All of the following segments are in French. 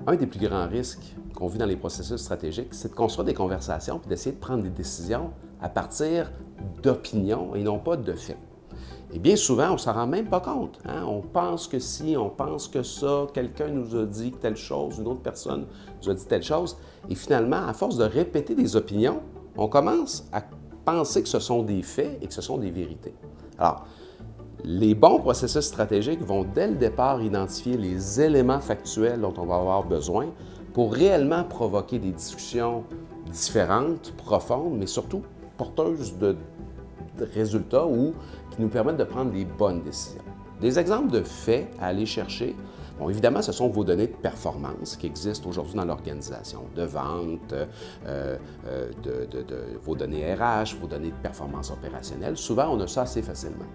Un des plus grands risques qu'on vit dans les processus stratégiques, c'est de construire des conversations et d'essayer de prendre des décisions à partir d'opinions et non pas de faits. Et bien souvent, on ne s'en rend même pas compte. Hein? On pense que si, on pense que ça, quelqu'un nous a dit telle chose, une autre personne nous a dit telle chose. Et finalement, à force de répéter des opinions, on commence à penser que ce sont des faits et que ce sont des vérités. Alors, les bons processus stratégiques vont dès le départ identifier les éléments factuels dont on va avoir besoin pour réellement provoquer des discussions différentes, profondes, mais surtout porteuses de résultats ou qui nous permettent de prendre des bonnes décisions. Des exemples de faits à aller chercher, bon, évidemment, ce sont vos données de performance qui existent aujourd'hui dans l'organisation, de vente, vos données RH, vos données de performance opérationnelle. Souvent, on a ça assez facilement.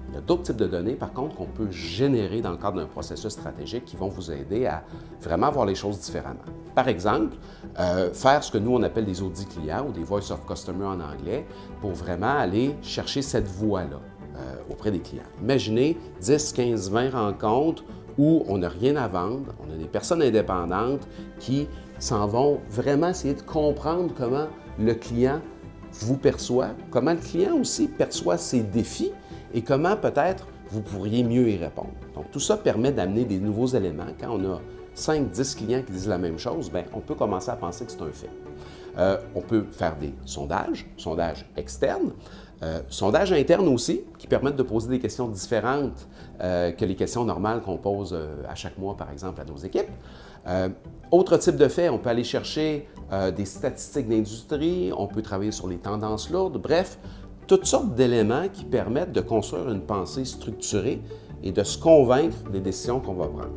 Il y a d'autres types de données, par contre, qu'on peut générer dans le cadre d'un processus stratégique qui vont vous aider à vraiment voir les choses différemment. Par exemple, faire ce que nous, on appelle des audits clients ou des Voice of Customer en anglais pour vraiment aller chercher cette voix-là auprès des clients. Imaginez 10, 15, 20 rencontres où on n'a rien à vendre, on a des personnes indépendantes qui s'en vont vraiment essayer de comprendre comment le client vous perçoit, comment le client aussi perçoit ses défis et comment peut-être vous pourriez mieux y répondre. Donc tout ça permet d'amener des nouveaux éléments. Quand on a 5-10 clients qui disent la même chose, bien, on peut commencer à penser que c'est un fait. On peut faire des sondages externes, sondages internes aussi, qui permettent de poser des questions différentes que les questions normales qu'on pose à chaque mois, par exemple, à nos équipes. Autre type de fait, on peut aller chercher des statistiques d'industrie, on peut travailler sur les tendances lourdes, bref, toutes sortes d'éléments qui permettent de construire une pensée structurée et de se convaincre des décisions qu'on va prendre.